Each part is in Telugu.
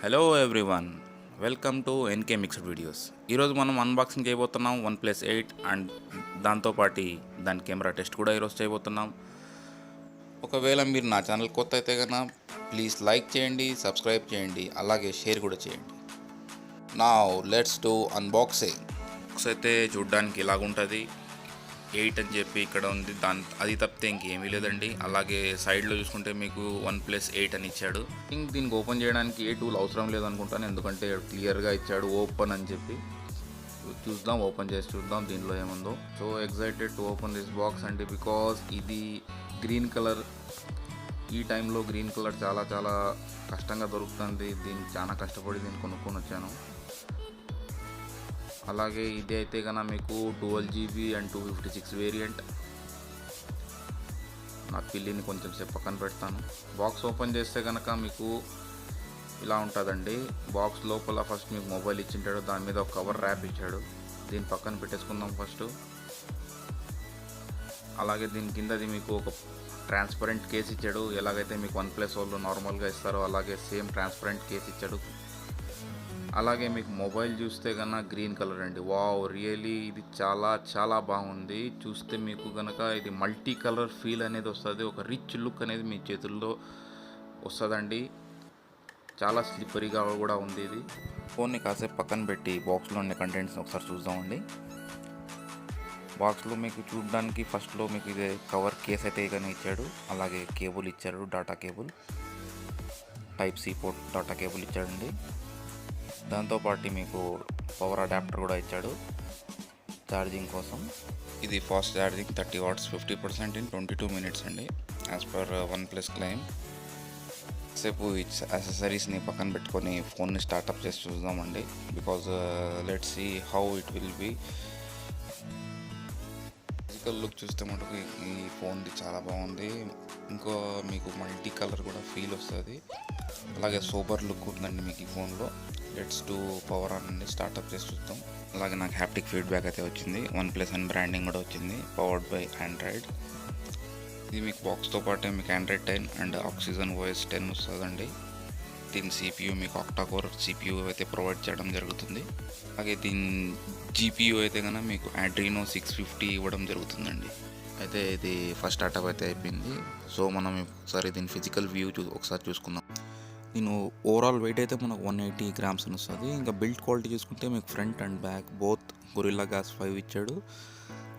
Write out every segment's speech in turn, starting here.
Hello everyone, welcome to NK mixed videos. ఈరోజు మనం అన్బాక్సింగ్ చేయబోతున్నాం OnePlus 8 అండ్ దాంతోపాటు దాని కెమెరా టెస్ట్ కూడా ఈరోజు చేయబోతున్నాం. ఒకవేళ మీరు నా ఛానల్ కొత్త అయితే కనుక ప్లీజ్ లైక్ చేయండి, సబ్స్క్రైబ్ చేయండి, అలాగే షేర్ కూడా చేయండి. Now let's do unboxing. Box అయితే చూడ్డానికి ఇలాగుంటుంది. 8 అని చెప్పి ఇక్కడ ఉంది, అది తప్పితే ఇంకేమీ లేదండి. అలాగే సైడ్లో చూసుకుంటే మీకు OnePlus 8 అని ఇచ్చాడు. దీనికి ఓపెన్ చేయడానికి ఏ టూల్ అవసరం లేదనుకుంటాను, ఎందుకంటే క్లియర్గా ఇచ్చాడు ఓపెన్ అని చెప్పి. చూద్దాం, ఓపెన్ చేసి చూద్దాం దీనిలో ఏముందో. So excited to open this box అండి, బికాజ్ ఇది గ్రీన్ కలర్. ఈ టైంలో గ్రీన్ కలర్ చాలా చాలా కష్టంగా దొరుకుతుంది. దీనికి చాలా కష్టపడి దీన్ని కొనుక్కొని వచ్చాను. అలాగే ఇది అయితే కనుక మీకు 12GB అండ్ 256 వేరియంట్. నా పిల్లిని కొంచెం సేపు పక్కన పెడతాను. బాక్స్ ఓపెన్ చేస్తే కనుక మీకు ఇలా ఉంటుందండి. బాక్స్ లోపల ఫస్ట్ మీకు మొబైల్ ఇచ్చింటాడు, దాని మీద ఒక కవర్ ర్యాప్ ఇచ్చాడు. దీన్ని పక్కన పెట్టేసుకుందాం ఫస్ట్. అలాగే దీని కిందది మీకు ఒక ట్రాన్స్పరెంట్ కేస్ ఇచ్చాడు. ఎలాగైతే మీకు OnePlus వాళ్ళు నార్మల్గా ఇస్తారో అలాగే సేమ్ ట్రాన్స్పరెంట్ కేస్ ఇచ్చాడు. అలాగే మీకు మొబైల్ చూస్తే కన్నా గ్రీన్ కలర్ అండి. వావ్, రియలీ ఇది చాలా చాలా బాగుంది. చూస్తే మీకు కనుక ఇది మల్టీ కలర్ ఫీల్ అనేది వస్తుంది, ఒక రిచ్ లుక్ అనేది మీ చేతుల్లో వస్తుందండి. చాలా స్లిప్పరీగా కూడా ఉంది. ఇది ఫోన్ని కాసేపు పక్కన పెట్టి బాక్స్లో ఉండే కంటెంట్స్ని ఒకసారి చూద్దామండి. బాక్స్లో మీకు చూడడానికి ఫస్ట్లో మీకు ఇదే కవర్ కేస్ అయితే కానీ ఇచ్చాడు. అలాగే కేబుల్ ఇచ్చాడు, data cable, type C port data cable ఇచ్చాడండి. దాంతోపాటు మీకు పవర్ అడాప్టర్ కూడా ఇచ్చాడు ఛార్జింగ్ కోసం. ఇది fast charging 30 watts 50% in 22 minutes అండి, యాజ్ పర్ OnePlus క్లెయిమ్. సేపు యాక్సెసరీస్ని పక్కన పెట్టుకొని ఫోన్ని స్టార్ట్అప్ చేసి చూద్దామండి, because let's see how it will be. Physical look చూస్తే మటుకు ఈ ఫోన్ది చాలా బాగుంది. ఇంకో మీకు మల్టీ కలర్ కూడా ఫీల్ వస్తుంది. అలాగే సూపర్ లుక్ ఉందండి మీకు ఈ ఫోన్లో. లెట్స్ టు పవర్ ఆన్ అండి, స్టార్ట్అప్ చేసి చూద్దాం. అలాగే నాకు హ్యాప్టిక్ ఫీడ్బ్యాక్ అయితే వచ్చింది. OnePlus అండ్ బ్రాండింగ్ కూడా వచ్చింది, పవర్డ్ బై ఆండ్రాయిడ్. ఇది మీకు బాక్స్తో పాటే మీకు Android 10 అండ్ ఆక్సిజన్ OS 10 వస్తుందండి. దీని CPU మీకు ఆక్టాకోర్ CPU అయితే ప్రొవైడ్ చేయడం జరుగుతుంది. అలాగే దీని GPU అయితే కనుక మీకు Adreno 650 ఇవ్వడం జరుగుతుందండి. అయితే ఇది ఫస్ట్ స్టార్ట్అప్ అయితే అయిపోయింది. సో మనం ఒకసారి దీని ఫిజికల్ వ్యూ ఒకసారి చూసుకుందాం. నేను ఓవరాల్ వెయిట్ అయితే మనకు 180 grams అని వస్తుంది. ఇంకా బిల్డ్ క్వాలిటీ చూసుకుంటే మీకు front and back both Gorilla Glass 5 ఇచ్చాడు.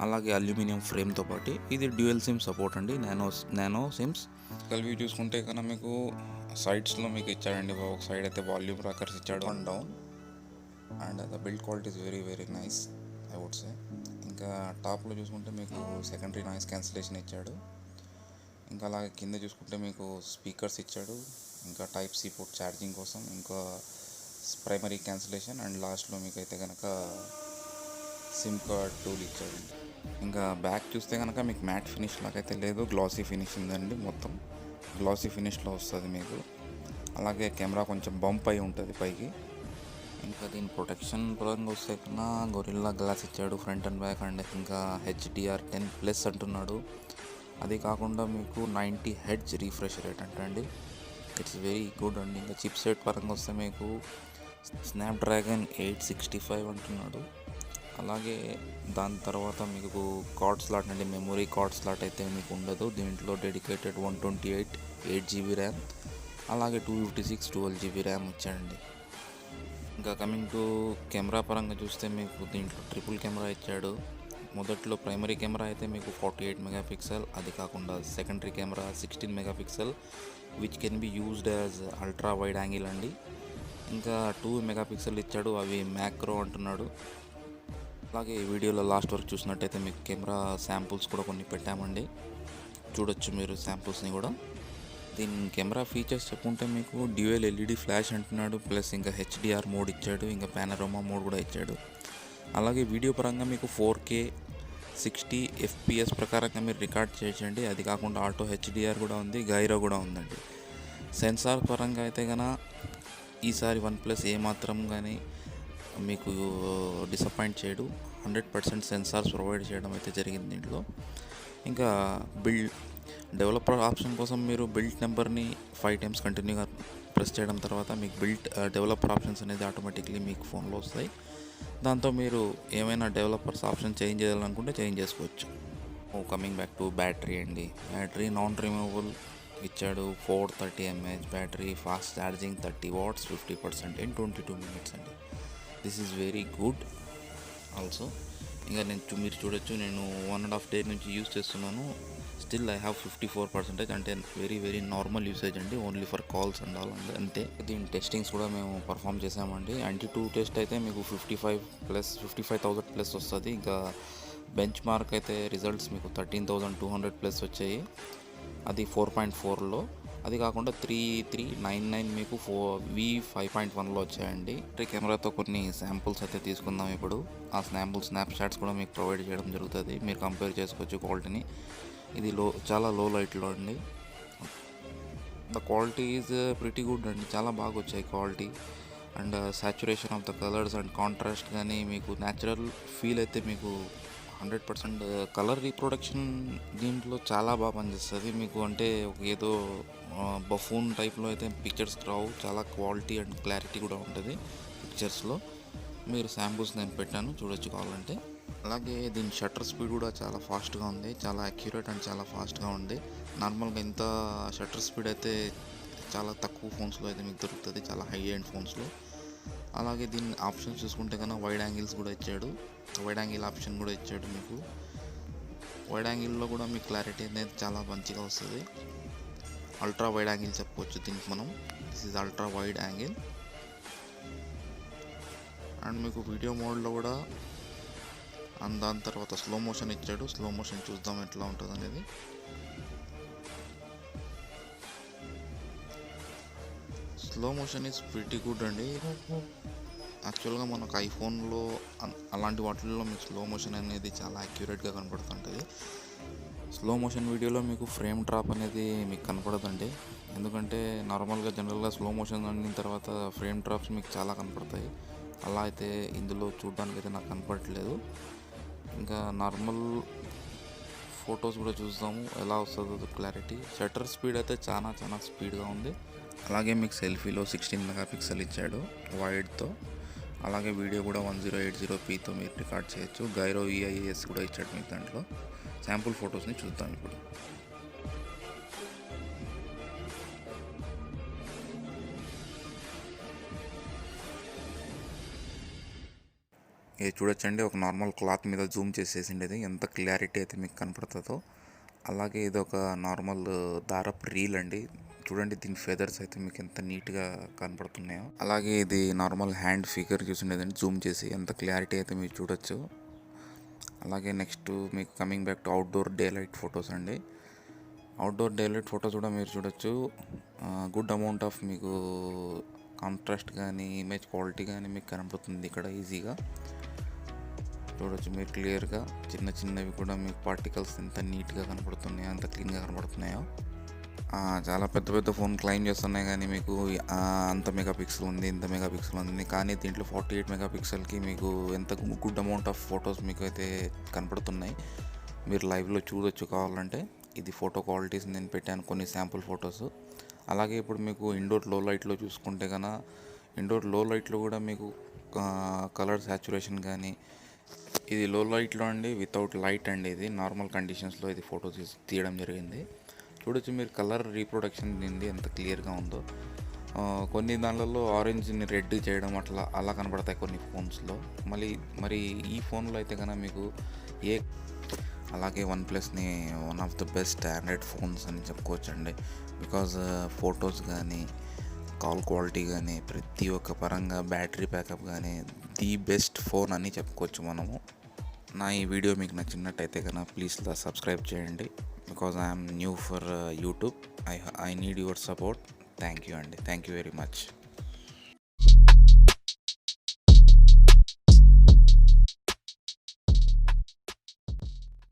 అలాగే అల్యూమినియం ఫ్రేమ్తో పాటు ఇది డ్యూయల్ సిమ్ సపోర్ట్ అండి, నానో సిమ్స్. వ్యూ చూసుకుంటే కన్నా మీకు సైడ్స్లో మీకు ఇచ్చాడండి. ఒక సైడ్ అయితే వాల్యూమ్ రాకర్స్ ఇచ్చాడు, one down. And the build quality is very very nice, I would say. ఇంకా టాప్లో చూసుకుంటే మీకు సెకండరీ నాయిస్ క్యాన్సిలేషన్ ఇచ్చాడు. ఇంకా అలాగే కింద చూసుకుంటే మీకు స్పీకర్స్ ఇచ్చాడు. ఇంకా టైప్ సి పోర్ట్ ఛార్జింగ్ కోసం, ఇంకా ప్రైమరీ క్యాన్సిలేషన్, అండ్ లాస్ట్లో మీకు అయితే కనుక సిమ్ కార్డ్ టూల్ ఇచ్చాడు. ఇంకా బ్యాక్ చూస్తే కనుక మీకు మ్యాట్ ఫినిష్ లాగైతే లేదు, గ్లాసీ ఫినిష్ ఉందండి. మొత్తం గ్లాసీ ఫినిష్లో వస్తుంది మీకు. అలాగే కెమెరా కొంచెం బంప్ అయి ఉంటుంది పైకి. ఇంకా దీని ప్రొటెక్షన్ పరంగా వస్తే కన్నా గొరిల్లా గ్లాస్ ఇచ్చాడు ఫ్రంట్ అండ్ బ్యాక్. అండ్ ఇంకా HDR10+ అంటున్నాడు. అది కాకుండా మీకు 90 Hz రీఫ్రెష్ రేట్ అంటండి. ఇట్స్ వెరీ గుడ్ అండి. ఇంకా చిప్ సెట్ పరంగా వస్తే మీకు స్నాప్డ్రాగన్ 865 అంటున్నాడు. అలాగే దాని తర్వాత మీకు కార్డ్ స్లాట్ అండి, మెమొరీ కార్డ్ స్లాట్ అయితే మీకు ఉండదు. దీంట్లో డెడికేటెడ్ 128 8GB ర్యామ్, అలాగే 256 12GB ర్యామ్ ఇచ్చాడండి. ఇంకా కమింగ్ టు కెమెరా పరంగా చూస్తే మీకు దీంట్లో ట్రిపుల్ కెమెరా ఇచ్చాడు. మొదట్లో ప్రైమరీ కెమెరా అయితే మీకు 48 MP, అది కాకుండా secondary camera 16 MP, which can be used as ultra wide angle అండి. ఇంకా 2 MP ఇచ్చాడు, అవి మ్యాక్రో అంటున్నాడు. అలాగే ఈ వీడియోలో లాస్ట్ వరకు చూసినట్టయితే మీకు కెమెరా శాంపుల్స్ కూడా కొన్ని పెట్టామండి, చూడొచ్చు మీరు శాంపుల్స్ని కూడా. దీని కెమెరా ఫీచర్స్ చెప్పుకుంటే మీకు డ్యూయల్ LED ఫ్లాష్ అంటున్నాడు, ప్లస్ ఇంకా HDR మోడ్ ఇచ్చాడు, ఇంకా పానోరామా మోడ్ కూడా ఇచ్చాడు. అలాగే వీడియో పరంగా మీకు 4K 60 FPS ప్రకారంగా మీరు రికార్డ్ చేయొచ్చండి. అది కాకుండా ఆటో HDR కూడా ఉంది, గైరో కూడా ఉందండి. సెన్సార్ పరంగా అయితే కనుక ఈసారి OnePlus ఏమాత్రం కానీ మీకు డిసప్పాయింట్ చేయడు. 100% సెన్సార్స్ ప్రొవైడ్ చేయడం అయితే జరిగింది దీంట్లో. ఇంకా డెవలపర్ ఆప్షన్ కోసం మీరు బిల్ట్ నెంబర్ని 5 టైమ్స్ కంటిన్యూగా ప్రెస్ చేయడం తర్వాత మీకు డెవలపర్ ఆప్షన్స్ అనేది ఆటోమేటిక్లీ మీకు ఫోన్లో వస్తాయి. దాంతో మీరు ఏమైనా డెవలపర్స్ ఆప్షన్ చేంజ్ చేయాలనుకుంటే చేంజ్ చేసుకోవచ్చు. కమింగ్ బ్యాక్ టు బ్యాటరీ అండి. బ్యాటరీ నాన్ రిమూవబుల్ ఇచ్చాడు. 430 mAh battery, fast charging 30 watts 50% in 22 minutes అండి. This is very good also. ఇంకా మీరు చూడొచ్చు, నేను 1.5 day నుంచి యూజ్ చేస్తున్నాను. స్టిల్ ఐ హ్యావ్ 54%, అంటే వెరీ వెరీ నార్మల్ యూసేజ్ అండి. Only for calls and all అంతే. దీని టెస్టింగ్స్ కూడా మేము పర్ఫామ్ చేసామండి. Antutu టెస్ట్ అయితే మీకు 55,000+ వస్తుంది. ఇంకా బెంచ్ మార్క్ అయితే రిజల్ట్స్ మీకు 13,200+ వచ్చాయి. అది 4.4లో. అది కాకుండా 3,399 మీకు V5.1లో వచ్చాయండి. కెమెరాతో కొన్ని శాంపుల్స్ అయితే తీసుకుందాం ఇప్పుడు. ఆ స్నాప్షాట్స్ కూడా మీకు ప్రొవైడ్ చేయడం జరుగుతుంది. మీరు కంపేర్ చేసుకోవచ్చు క్వాలిటీని. ఇది చాలా లో లైట్లో అండి. The quality is pretty good అండి. చాలా బాగా వచ్చాయి quality. And saturation of the colours and contrast కానీ మీకు న్యాచురల్ ఫీల్ అయితే మీకు 100% కలర్ రీప్రొడక్షన్ దీంట్లో చాలా బాగా పనిచేస్తుంది మీకు. అంటే ఏదో బఫూన్ టైప్లో అయితే పిక్చర్స్ రావు. చాలా క్వాలిటీ అండ్ క్లారిటీ కూడా ఉంటుంది పిక్చర్స్లో. మీరు శాంపుల్స్ నేను పెట్టాను, చూడొచ్చు కావాలంటే. అలాగే దీని షట్టర్ స్పీడ్ కూడా చాలా ఫాస్ట్గా ఉంది. చాలా అక్యురేట్ అండ్ చాలా ఫాస్ట్గా ఉంది. నార్మల్గా ఇంత షట్టర్ స్పీడ్ అయితే చాలా తక్కువ ఫోన్స్లో అయితే మీకు దొరుకుతుంది, చాలా హై ఎండ్ ఫోన్స్లో. అలాగే దీని ఆప్షన్స్ చూసుకుంటే కన్నా వైడ్ యాంగిల్స్ కూడా ఇచ్చాడు. వైడ్ యాంగిల్ ఆప్షన్ కూడా ఇచ్చాడు మీకు. వైడ్ యాంగిల్లో కూడా మీకు క్లారిటీ అనేది చాలా మంచిగా వస్తుంది. అల్ట్రా వైడ్ యాంగిల్ చెప్పవచ్చు దీనికి మనం. This is ultra wide angle. And మీకు వీడియో మోడ్లో కూడా, అండ్ దాని తర్వాత స్లో మోషన్ ఇచ్చాడు. స్లో మోషన్ చూద్దాం ఎట్లా ఉంటుంది అనేది. Slow motion is pretty good అండి. యాక్చువల్గా మనకు ఐఫోన్లో అలాంటి వాటిల్లో మీకు స్లో మోషన్ అనేది చాలా అక్యురేట్గా కనపడుతుంటుంది. స్లో మోషన్ వీడియోలో మీకు ఫ్రేమ్ డ్రాప్ అనేది మీకు కనపడదండి. ఎందుకంటే నార్మల్గా జనరల్గా స్లో మోషన్ అయిన తర్వాత ఫ్రేమ్ డ్రాప్స్ మీకు చాలా కనపడతాయి. అలా అయితే ఇందులో చూడడానికి అయితే నాకు కనపడట్లేదు. ఇంకా నార్మల్ ఫొటోస్ కూడా చూద్దాము ఎలా వస్తుందో క్లారిటీ. షట్టర్ స్పీడ్ అయితే చాలా చాలా స్పీడ్గా ఉంది. అలాగే మీకు సెల్ఫీలో 16 MP ఇచ్చాడు వైడ్తో. అలాగే వీడియో కూడా 1080pతో మీరు రికార్డ్ చేయొచ్చు. గైరో EIS కూడా ఇచ్చాడు మీకు దాంట్లో. శాంపుల్ ఫొటోస్ని చూద్దాం ఇప్పుడు. ఇది చూడొచ్చండి, ఒక నార్మల్ క్లాత్ మీద జూమ్ చేసేసిండేది ఎంత క్లారిటీ అయితే మీకు కనపడుతుందో. అలాగే ఇది ఒక నార్మల్ దారపు రీల్ అండి. చూడండి దీని ఫెదర్స్ అయితే మీకు ఎంత నీట్గా కనపడుతున్నాయో. అలాగే ఇది నార్మల్ హ్యాండ్ ఫిగర్ చూసిండేదండి, జూమ్ చేసి ఎంత క్లారిటీ అయితే మీరు చూడొచ్చు. అలాగే నెక్స్ట్ మీకు coming back to outdoor day light photos అండి. అవుట్డోర్ డే లైట్ ఫొటోస్ కూడా మీరు చూడొచ్చు. గుడ్ అమౌంట్ ఆఫ్ మీకు కాంట్రాస్ట్ కానీ ఇమేజ్ క్వాలిటీ కానీ మీకు కనపడుతుంది ఇక్కడ ఈజీగా చూడొచ్చు మీరు క్లియర్గా. చిన్న చిన్నవి కూడా మీకు పార్టికల్స్ ఎంత నీట్గా కనపడుతున్నాయో, ఎంత క్లీన్గా కనపడుతున్నాయో. చాలా పెద్ద పెద్ద ఫోన్ క్లైమ్ చేస్తున్నాయి కానీ మీకు అంత మెగాపిక్సెల్ ఉంది, ఇంత మెగాపిక్సెల్ ఉంది. కానీ దీంట్లో 48 మెగాపిక్సెల్కి మీకు ఎంత గుడ్ అమౌంట్ ఆఫ్ ఫొటోస్ మీకు అయితే కనపడుతున్నాయి. మీరు లైవ్లో చూడొచ్చు కావాలంటే. ఇది ఫోటో క్వాలిటీస్ నేను పెట్టాను కొన్ని శాంపుల్ ఫొటోస్. అలాగే ఇప్పుడు మీకు ఇండోర్ లో లైట్లో చూసుకుంటే కన్నా, ఇండోర్ లో లైట్లో కూడా మీకు కలర్ సాచురేషన్ కానీ, ఇది లో లైట్లో అండి, వితౌట్ లైట్ అండి. ఇది నార్మల్ కండిషన్స్లో ఇది ఫోటో తీయడం జరిగింది. చూడొచ్చు మీరు కలర్ రీప్రొడక్షన్ దీనిది ఎంత క్లియర్గా ఉందో. కొన్ని దానిలలో ఆరెంజ్ని రెడ్ చేయడం అలా కనబడతాయి కొన్ని ఫోన్స్లో. మరి ఈ ఫోన్లో అయితే కన్నా మీకు అలాగే వన్ప్లస్ని one of the best android phones అని చెప్పుకోవచ్చండి. బికాజ్ ఫొటోస్ కానీ, కాల్ క్వాలిటీ కానీ, ప్రతి ఒక్క పరంగా బ్యాటరీ బ్యాకప్ కానీ ది బెస్ట్ ఫోన్ అని చెప్పుకోవచ్చు మనము. నా ఈ వీడియో మీకు నచ్చినట్టయితే కన్నా ప్లీజ్ సబ్స్క్రైబ్ చేయండి. Because I'm new for YouTube. I need your support. Thank you అండి. Thank you very much.